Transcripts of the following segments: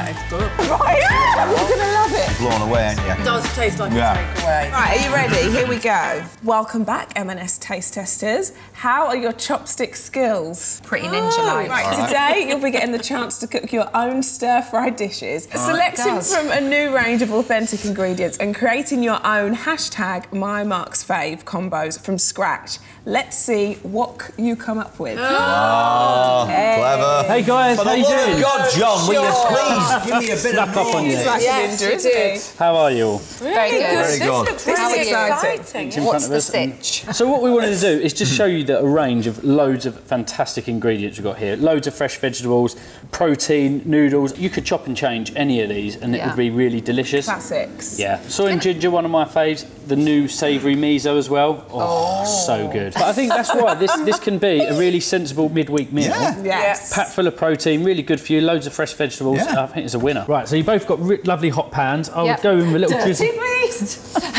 That is good. Right, you're going to love it. Blown away, aren't you? It does taste like a takeaway. Right, are you ready? Here we go. Welcome back, M&S Taste Testers. How are your chopstick skills? Pretty ninja-like. Right, today you'll be getting the chance to cook your own stir-fried dishes, selecting from a new range of authentic ingredients and creating your own #MyMarksFave combos from scratch. Let's see what you come up with. Oh, clever. Hey guys, how you doing? God, John, will you please give me a bit of Up on you. It's like a ninja, isn't he? How are you all? Very good. Very good. This is exciting. What's the sitch? So what we wanted to do is just show you a range of loads of fantastic ingredients we've got here. Loads of fresh vegetables, protein, noodles. You could chop and change any of these and it would be really delicious. Classics. Yeah. Soy and ginger, one of my faves. The new savoury miso as well. Oh, so good. But I think that's why this can be a really sensible midweek meal. Yeah. Yes. Packed full of protein, really good for you, loads of fresh vegetables. Yeah. I think it's a winner. Right, so you both got lovely hot pans. I would go in with a little drizzle. beast! Where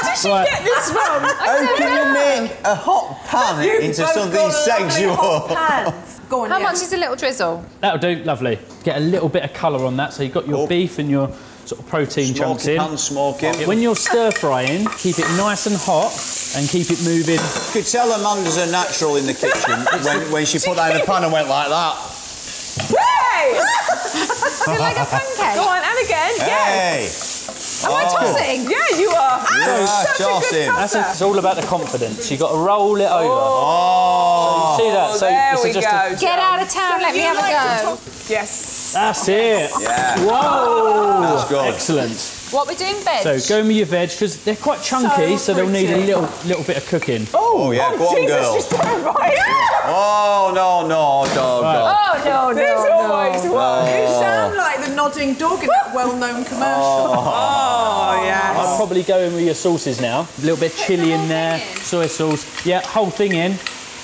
did she get this from? How can you make a hot pan into something sexual? Go on, How much is a little drizzle? That'll do, lovely. Get a little bit of colour on that, so you've got your beef and your sort of protein chunks in. Pan smoking. When you're stir-frying, keep it nice and hot and keep it moving. You could tell Amanda's a natural in the kitchen when she put that in the pan and went like that. Hey! Is it like a pancake? Go on, and again, yes! Am I tossing? Yeah, you are. Yeah, Such a good tosser. It's all about the confidence. You've got to roll it over. Oh! See that? So there this we is just go. Get out of town, let me have a go. Yes. That's it. Yeah. Whoa! That's good. Excellent. What we're doing, veg? So go in with your veg, because they're quite chunky, so they'll need a little bit of cooking. Oh, yeah, go on, Jesus, girl. she's doing right. Oh, no, Oh, no, This always works. You Oh. sound like the nodding dog in that well-known commercial. Oh, yes. I'd probably go in with your sauces now. A little bit of chilli in there, soy sauce. Yeah, whole thing in.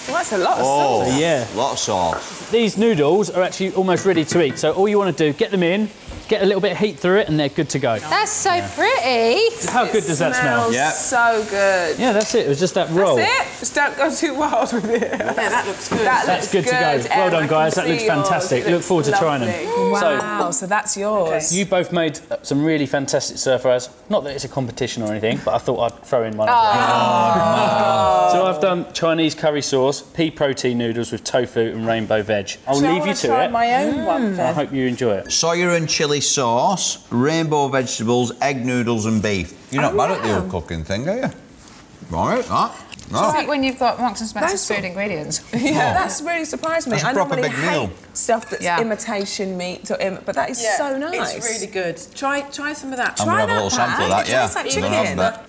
Well, that's a lot of sauce. So, yeah. Lot of sauce. These noodles are actually almost ready to eat, so all you want to do, get them in, get a little bit of heat through it, and they're good to go. That's so pretty. How good does that smell? Smells so good. Yeah, that's it. It was just that roll. That's it. Just don't go too wild with it. Yeah, that looks good. That's good to go. Well done, guys. That looks fantastic. Look forward to trying them. Wow, so that's yours. You both made some really fantastic stir fries. Not that it's a competition or anything, but I thought I'd throw in one. So I've done Chinese curry sauce, pea protein noodles with tofu and rainbow veg. I'll leave you to try it. my own one, I hope you enjoy it. Soya and chilli sauce, rainbow vegetables, egg noodles and beef. You're not bad at the old cooking thing, are you? Right, that. No. It's like when you've got Marks and Spencer's food ingredients. Yeah, that's really surprised me. That's a I proper normally big hate meal. stuff that's imitation meat, or but that is so nice. It's really good. Try some of that. I'm going to have a little sample of that, yeah. It tastes like I'm gonna have that.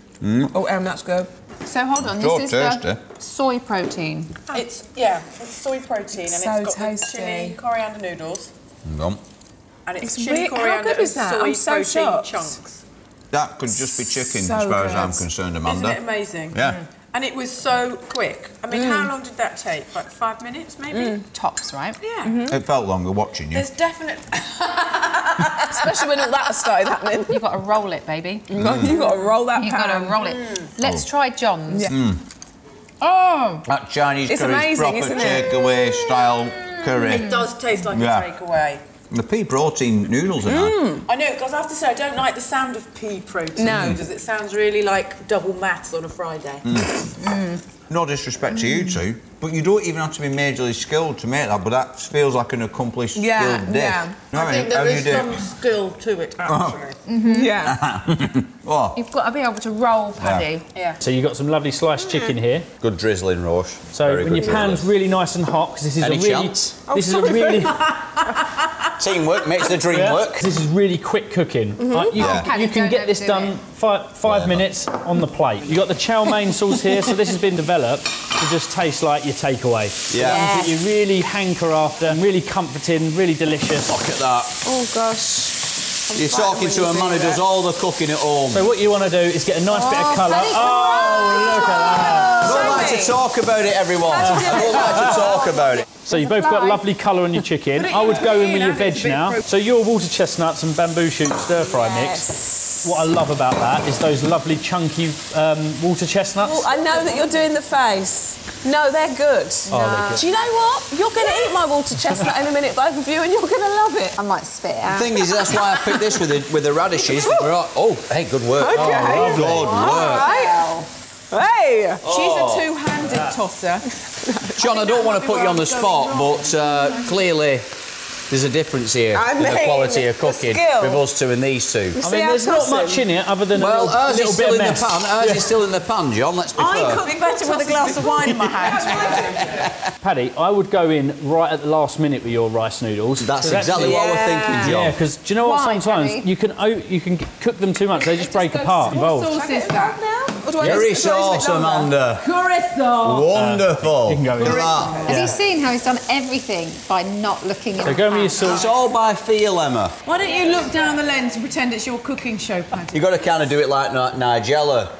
Oh, that's good. So hold on, So this is tasty. the soy protein. It's soy protein and So it's got tasty. the chili coriander noodles. Yum. And it's It's chili really- how coriander good is and that? soy I'm so protein shocked. chunks. That could just be chicken, So as far as I'm good. concerned, Isn't Amanda. it amazing? Yeah. And it was so quick. I mean, how long did that take? Like 5 minutes, maybe? Tops, right? Yeah. It felt longer watching you. There's definitely... Especially when all that started happening. You've got to roll it, baby. You've got to roll that You've pan. got to roll it. Let's try John's. Yeah. Oh! That Chinese It's curry is amazing, proper isn't it? takeaway style curry. It does taste like Yeah. a takeaway. The pea protein noodles are nice. I know, because I have to say, I don't like the sound of pea protein No. noodles. It sounds really like double maths on a Friday. No disrespect to you two, but you don't even have to be majorly skilled to make that, but that feels like an accomplished skilled dish. yeah. You know what I think How there do is you do some it? skill to it, actually. Yeah. Oh, You've got to be able to roll, Paddy. Yeah. So you've got some lovely sliced chicken here. good drizzling, Roche. So Very when good your pan's drizzling. really nice and hot, because this is Any a really... chance? This is a really... Teamwork makes the dream work. This is really quick cooking. You Paddy, can don't get this overdo done five minutes on the plate. You've got the chow mein sauce here, so this has been developed to just taste like your takeaway. Yeah. Things that you really hanker after, really comforting, really delicious. Look at that. Oh, gosh. You're talking to a man who does all the cooking at home. So what you want to do is get a nice bit of colour. Paddy, Oh, look at that. I don't like to talk about it, everyone. I don't like to talk about it. So you've both got lovely colour on your chicken. I would go in with your veg now. So your water chestnuts and bamboo shoot stir-fry mix. What I love about that is those lovely chunky water chestnuts. Oh, I know that you're doing the face. No, they're good. Oh, they're good. Do you know what? You're going to eat my water chestnut in a minute, both of you, and you're going to love it. I might spit it out. The thing is, that's why I picked this with the radishes. Oh, hey, good work. Okay. Oh, good work. Right. Hey! She's a two-handed tosser. John, I don't want to put you on the spot, but clearly there's a difference here in the quality of cooking with us two and these two. I mean, there's not much in it other than a ours little is bit still of in the mess. pan. Ours is still in the pan, John. Let's be fair. I cook better with a glass of wine in my hand. Paddy, I would go in right at the last minute with your rice noodles. That's exactly what we're thinking, John. Yeah, because do you know what? Why, Sometimes Paddy? you can cook them too much; they just break apart and What bulge. sauce is that? Curry sauce, Amanda. Curry sauce. Wonderful. You can go in. Look at that. Have you seen how he's done everything by not looking in So the go with your pan? sauce. It's all by feel, Emma. Why don't you look down the lens and pretend it's your cooking show, Paddy? You've got to kind of do it like Nigella,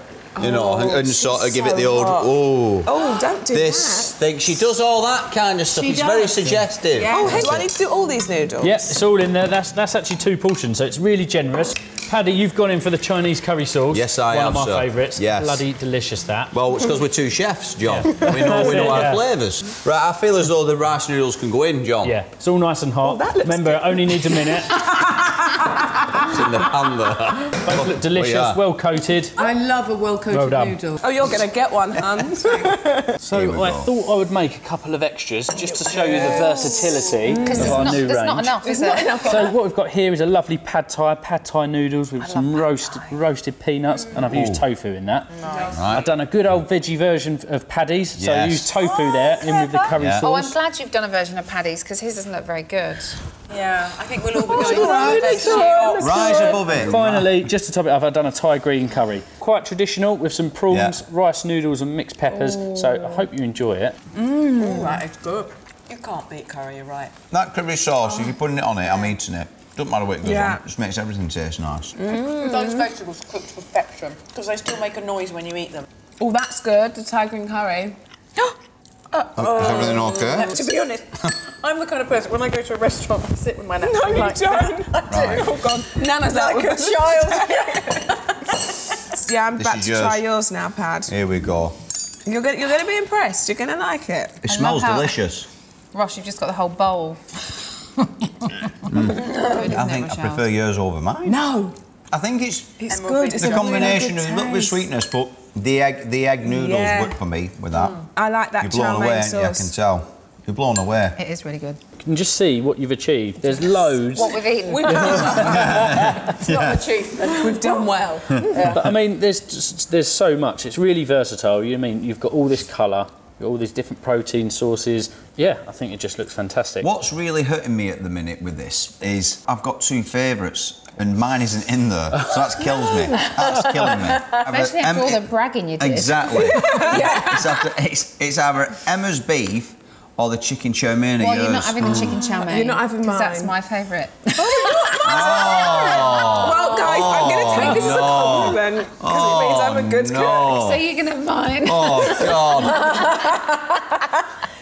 you know, and sort of give it the old, Oh, don't do this thing. She does all that kind of stuff. She It's very does. suggestive. Yeah. Oh, hey, do I need to do all these noodles? Yeah, it's all in there. That's actually 2 portions, so it's really generous. Paddy, you've gone in for the Chinese curry sauce. Yes, I have, One of my sir. favourites. Yes. Bloody delicious, that. Well, it's because we're 2 chefs, John. Yeah. We know our Yeah. flavours. Right, I feel as though the rice noodles can go in, John. Yeah, it's all nice and hot. that looks Remember, it only needs a minute. It's in the pan there. Both look delicious, yeah. well coated. I love a well-coated Well done. noodle. Oh, you're going to get one, hun. So Here we I go. thought I would make a couple of extras just to show you the versatility of our new There's range. not enough, is there? So what we've got here is a lovely pad thai noodles with some roasted peanuts, and I've used tofu in that. Right. I've done a good old veggie version of Paddy's, so I Yes. used tofu there in with the curry Yeah. Oh, I'm sauce. glad you've done a version of Paddy's because his doesn't look very good. Yeah, I think we'll all be going Rise above it. Finally, just to top it off, I've done a Thai green curry. Quite traditional with some prawns, rice noodles and mixed peppers, so I hope you enjoy it. That is good. You can't beat curry, you're right. That curry sauce, if you're putting it on it, I'm eating it. Doesn't matter what it goes Yeah. on, it just makes everything taste nice. Those vegetables cooked to perfection because they still make a noise when you eat them. Oh, that's good, the Thai green curry. Is everything okay? To be honest, I'm the kind of person, when I go to a restaurant, I sit with my napkin No, you like don't. that. I do. Right. Oh, God. Nana's out Like with a the child. Yeah, I'm This back is to yours. try yours now, Pad. Here we go. You're going to be impressed. You're going to like it. It smells how- delicious. Ross, you've just got the whole bowl. I think I prefer yours over mine. No, I think it's it's And good. It's the a combination really of a good little bit of taste. sweetness, but the egg noodles Yeah. work for me with that. I like that You're chow blown away, mein aren't you? I can sauce. tell. You're blown away. It is really good. You can just see what you've achieved. There's loads. What we've eaten. It's not an achievement. We've done well. But I mean, there's so much. It's really versatile. You mean you've got all this colour, you've got all these different protein sources. Yeah, I think it just looks fantastic. What's really hurting me at the minute with this is I've got 2 favourites and mine isn't in there, so that kills me. That's killing me. Especially after all the bragging you did. Exactly. It's either Emma's beef or the chicken chow mein of Well, yours. you're not having the chicken chow mein. You're not having 'cause That's mine. my favourite. Well, guys, I'm going to take this as a compliment because it means I'm a good cook. So you're going to have mine. Oh, God.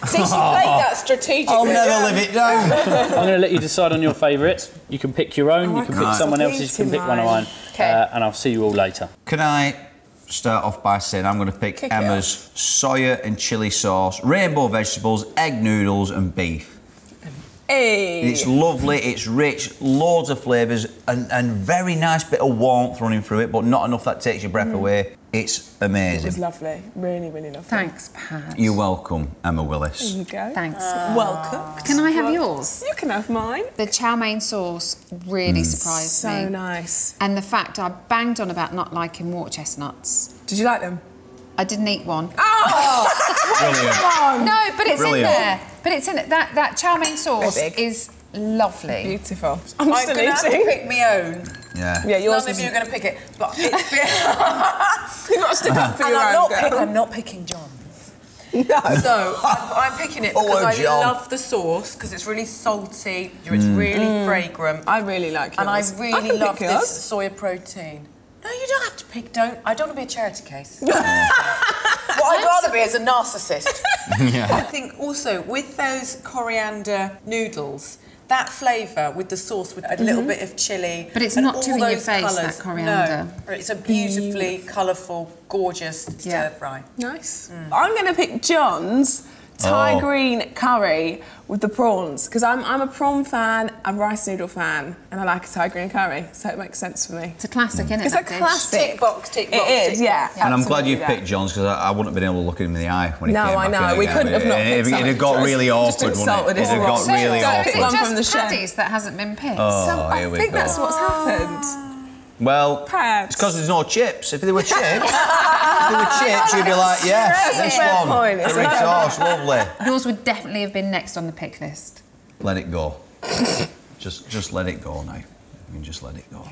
See, she played that strategically. I'll never live it down. I'm going to let you decide on your favourites. You can pick your own, you can pick can't someone stop else's, you can eating pick one of mine. mine. Okay. And I'll see you all later. Can I start off by saying I'm going to pick it Emma's soya and chilli sauce, rainbow vegetables, egg noodles and beef. Hey. It's lovely, it's rich, loads of flavours and very nice bit of warmth running through it, but not enough that takes your breath away. It's It was amazing. lovely. Really, really lovely. Thanks, Pat. You're welcome, Emma Willis. There you go. Thanks. Well cooked. Can I have yours? You can have mine. The chow mein sauce really surprised So me. nice. And the fact I banged on about not liking water chestnuts. Did you like them? I didn't eat one. Brilliant. No, but it's Brilliant. in there. But it's in it. That chow mein sauce Big. is lovely. Beautiful. I'm I'm still going to have to eating. pick my own. Yeah. Yeah, yours None of is... you are going to pick it, but it's You've got to stick up for and your own girl. I'm not picking John's. No. So I'm picking it because Oh, I John. love the sauce because it's really salty, it's really fragrant, I really like yours. and I can really pick love yours. this soya protein. No, you don't have to pick. I don't want to be a charity case. What What I'd rather be is a narcissist. Yeah. I think also with those coriander noodles, that flavour with the sauce with a little bit of chilli. But it's and not all too in your those face, colours. that coriander. No, it's a beautifully colourful, gorgeous stir fry. Nice. I'm going to pick John's Thai green curry with the prawns, because I'm a prawn fan, a rice noodle fan, and I like a Thai green curry, so it makes sense for me. It's a classic, isn't it? It's a classic. Tick box, tick box. It is, yeah. And I'm glad you've picked John's, because I wouldn't have been able to look him in the eye when he came back. No, I know. We couldn't have not picked It'd have got really awkward, wouldn't it? It'd have got really awkward. Is it just Paddy's that hasn't been picked? I think that's what's happened. Well, perhaps. it's because there's no chips. If there were chips, you'd be like, yes, this one. Every sauce, lovely. Yours would definitely have been next on the pick list. Let it go. just let it go now. I mean, just let it go.